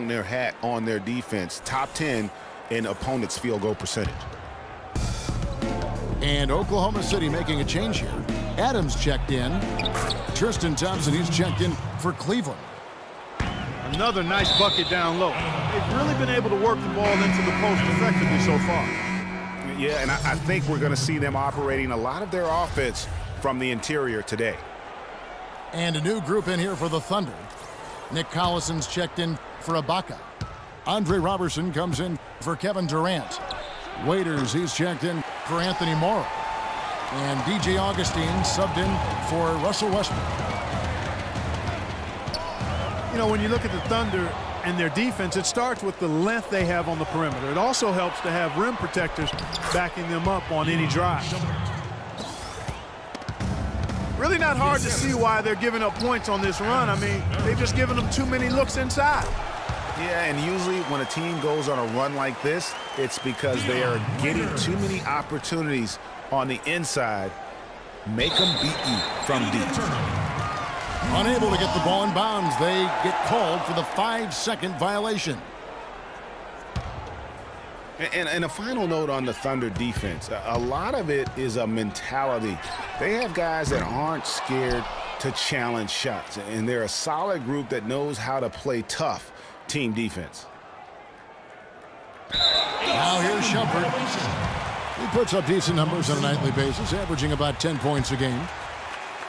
their hat on their defense. Top 10 in opponents' field goal percentage. And Oklahoma City making a change here. Adams checked in. Tristan Thompson, he's checked in for Cleveland. Another nice bucket down low. They've really been able to work the ball into the post effectively so far. Yeah, and I think we're going to see them operating a lot of their offense from the interior today. And a new group in here for the Thunder. Nick Collison's checked in for Ibaka. Andre Robertson comes in for Kevin Durant. Waiters, he's checked in for Anthony Morrow. And DJ Augustine subbed in for Russell Westbrook. You know, when you look at the Thunder and their defense, it starts with the length they have on the perimeter. It also helps to have rim protectors backing them up on any drive. Really not hard to see why they're giving up points on this run. I mean, they've just given them too many looks inside. Yeah, and usually when a team goes on a run like this, it's because they are getting too many opportunities on the inside. Make them beat you from deep. Unable to get the ball in bounds, they get called for the 5-second violation. And a final note on the Thunder defense. A lot of it is a mentality. They have guys that aren't scared to challenge shots, and they're a solid group that knows how to play tough team defense. Now here's Shumpert. He puts up decent numbers on a nightly basis, averaging about 10 points a game.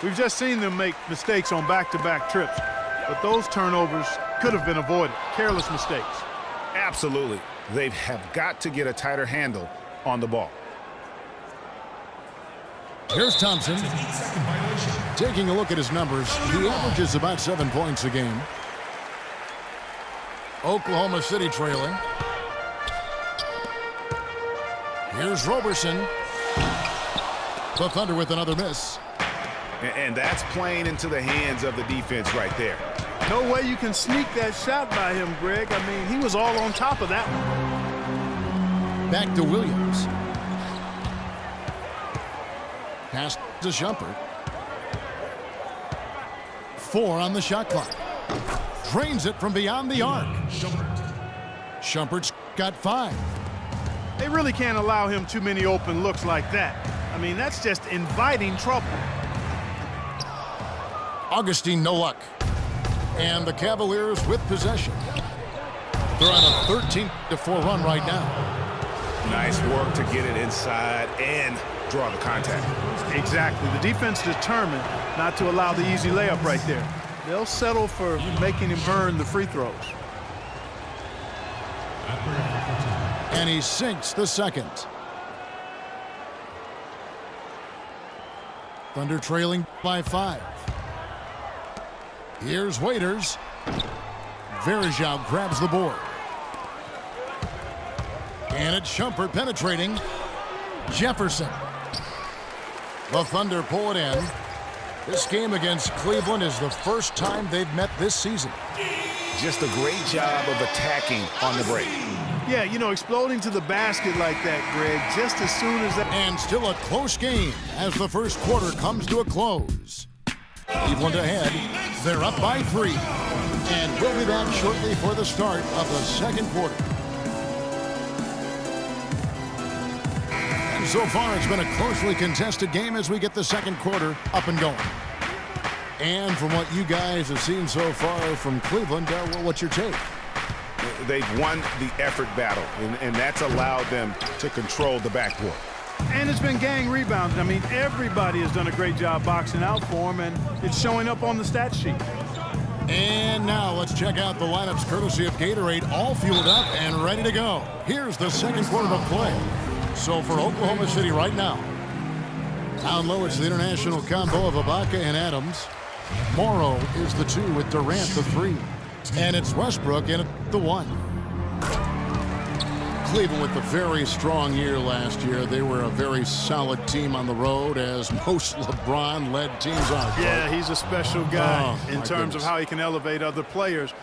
We've just seen them make mistakes on back-to-back trips, but those turnovers could have been avoided. Careless mistakes. Absolutely. They have got to get a tighter handle on the ball. Here's Thompson. Taking a look at his numbers, he averages about 7 points a game. Oklahoma City trailing. Here's Roberson. The Thunder with another miss. And that's playing into the hands of the defense right there. No way you can sneak that shot by him, Greg. I mean, he was all on top of that one. Back to Williams. Pass to Shumpert. 4 on the shot clock. Drains it from beyond the arc. Shumpert's got 5. They really can't allow him too many open looks like that. I mean, that's just inviting trouble. Augustine, no luck. And the Cavaliers with possession. They're on a 13-4 run right now. Nice work to get it inside and draw the contact. Exactly. The defense determined not to allow the easy layup right there. They'll settle for making him earn the free throws. And he sinks the second. Thunder trailing by 5. Here's Waiters. Verjao grabs the board. And it's Shumpert penetrating. Jefferson. The Thunder pull it in. This game against Cleveland is the first time they've met this season. Just a great job of attacking on the break. Yeah, you know, exploding to the basket like that, Greg, just as soon as that. And still a close game as the first quarter comes to a close. Cleveland ahead. They're up by 3. And we'll be back shortly for the start of the second quarter. And so far, it's been a closely contested game as we get the second quarter up and going. And from what you guys have seen so far from Cleveland, well, what's your take? They've won the effort battle, and that's allowed them to control the backcourt. And it's been gang rebounding. I mean, everybody has done a great job boxing out for him, and it's showing up on the stat sheet. And now let's check out the lineups courtesy of Gatorade, all fueled up and ready to go. Here's the second quarter of play. So for Oklahoma City right now, down low it's the international combo of Ibaka and Adams. Morrow is the 2 with Durant the 3. And it's Westbrook in at the 1. Cleveland with a very strong year last year. They were a very solid team on the road, as most LeBron-led teams are. Yeah, he's a special guy in terms of how he can elevate other players.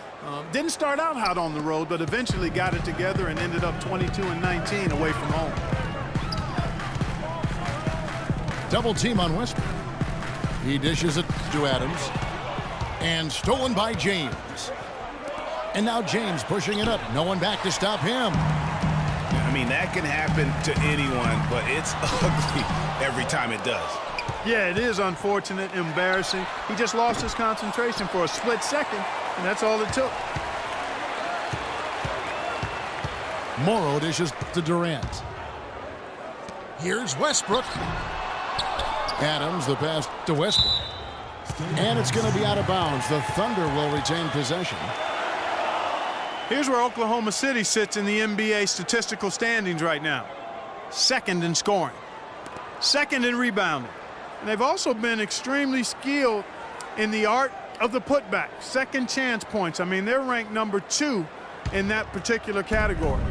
Didn't start out hot on the road, but eventually got it together and ended up 22-19 away from home. Double team on Westbrook. He dishes it to Adams. And stolen by James. And now James pushing it up. No one back to stop him. I mean, that can happen to anyone, but it's ugly every time it does. Yeah, it is unfortunate, embarrassing. He just lost his concentration for a split second, and that's all it took. Morrow dishes to Durant. Here's Westbrook. Adams, the pass to Westbrook. And it's going to be out of bounds. The Thunder will retain possession. Here's where Oklahoma City sits in the NBA statistical standings right now. Second in scoring. Second in rebounding. And they've also been extremely skilled in the art of the putback. Second chance points. I mean, they're ranked number 2 in that particular category.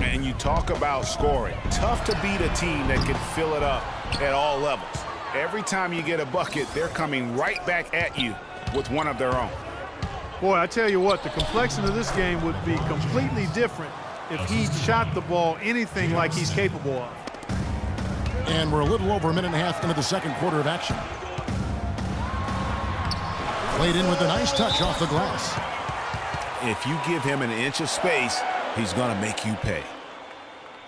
And you talk about scoring. Tough to beat a team that can fill it up at all levels. Every time you get a bucket, they're coming right back at you with one of their own. Boy, I tell you what, the complexion of this game would be completely different if he shot the ball anything like he's capable of. And we're a little over a minute and a half into the second quarter of action. Played in with a nice touch off the glass. If you give him an inch of space, he's going to make you pay.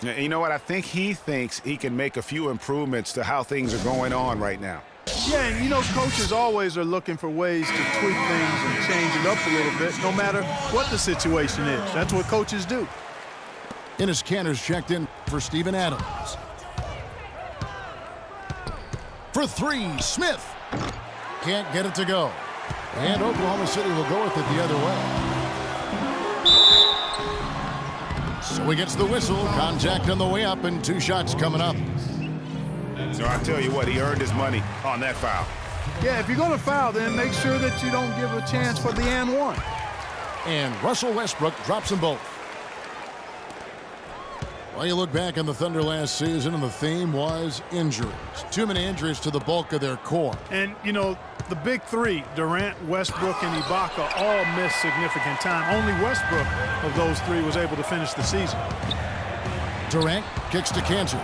You know what? I think he thinks he can make a few improvements to how things are going on right now. Yeah, and you know, coaches always are looking for ways to tweak things and change it up a little bit, no matter what the situation is. That's what coaches do. Enes Kanter's checked in for Steven Adams. For 3, Smith. Can't get it to go. And Oklahoma City will go with it the other way. So he gets the whistle. Contact on the way up and 2 shots coming up. So I tell you what, he earned his money on that foul. Yeah, if you're going to foul, then make sure that you don't give a chance for the and one. And Russell Westbrook drops them both. Well, you look back on the Thunder last season, and the theme was injuries. Too many injuries to the bulk of their core. And, you know, the big 3, Durant, Westbrook, and Ibaka, all missed significant time. Only Westbrook of those 3 was able to finish the season. Durant kicks to Kanter.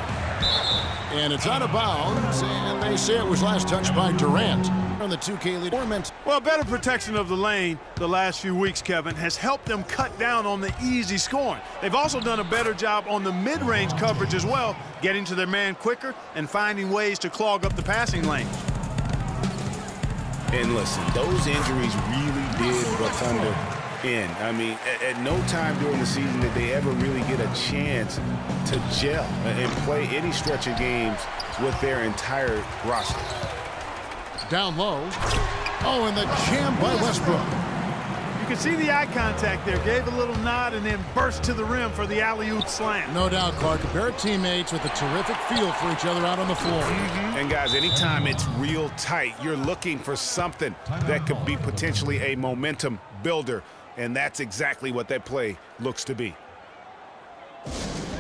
And it's out of bounds, and they say it was last touched by Durant on the 2K lead. Well, better protection of the lane the last few weeks, Kevin, has helped them cut down on the easy scoring. They've also done a better job on the mid-range coverage as well, getting to their man quicker and finding ways to clog up the passing lane. And listen, those injuries really did the Thunder in. I mean, at no time during the season did they ever really get a chance to gel and play any stretch of games with their entire roster. Down low. Oh, and the jam by Westbrook. You can see the eye contact there. Gave a little nod and then burst to the rim for the alley-oop slam. No doubt, Clark. A pair of teammates with a terrific feel for each other out on the floor. And guys, anytime it's real tight, you're looking for something that could be potentially a momentum builder. And that's exactly what that play looks to be.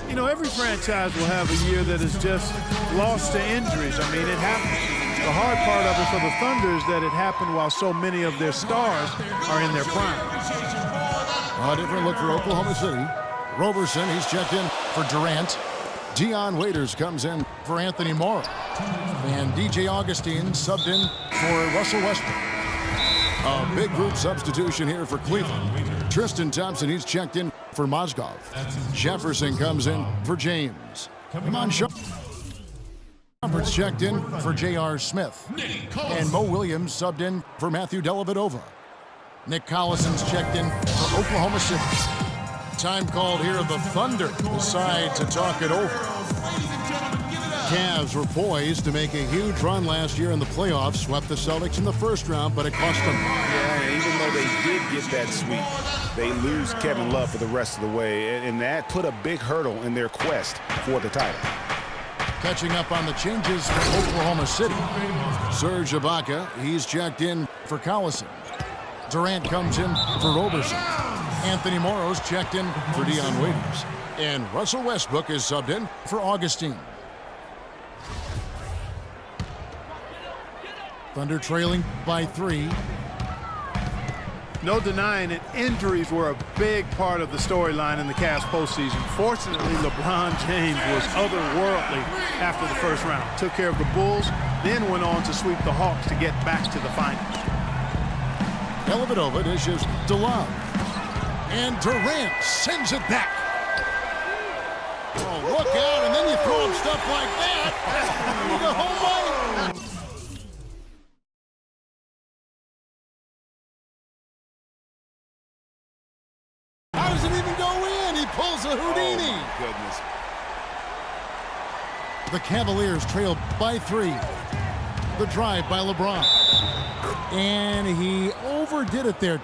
You know, every franchise will have a year that is just lost to injuries. I mean, it happens. The hard part of it for the Thunder is that it happened while so many of their stars are in their prime. A different look for Oklahoma City. Roberson, he's checked in for Durant. Dion Waiters comes in for Anthony Morrow. And DJ Augustine subbed in for Russell Westbrook. A big group substitution here for Cleveland. Tristan Thompson, he's checked in for Mozgov. Jefferson comes in for James. Come on, Roberts checked in for J.R. Smith. And Mo Williams subbed in for Matthew Dellavedova. Nick Collison's checked in for Oklahoma City. Time called here. The Thunder decide to talk it over. Cavs were poised to make a huge run last year in the playoffs. Swept the Celtics in the first round, but it cost them. Yeah, and even though they did get that sweep, they lose Kevin Love for the rest of the way. And that put a big hurdle in their quest for the title. Catching up on the changes for Oklahoma City. Serge Ibaka, he's checked in for Collison. Durant comes in for Roberson. Anthony Morrow's checked in for Dion Waiters. And Russell Westbrook is subbed in for Augustine. Thunder trailing by 3. No denying it, injuries were a big part of the storyline in the Cavs postseason. Fortunately, LeBron James was otherworldly after the first round. Took care of the Bulls, then went on to sweep the Hawks to get back to the finals. Dellavedova dishes to Love. And Durant sends it back. Oh, look out, and then you throw him stuff like that. The home run. How does it even go in? He pulls a Houdini. Oh, my goodness. The Cavaliers trail by 3. The drive by LeBron. And he overdid it there.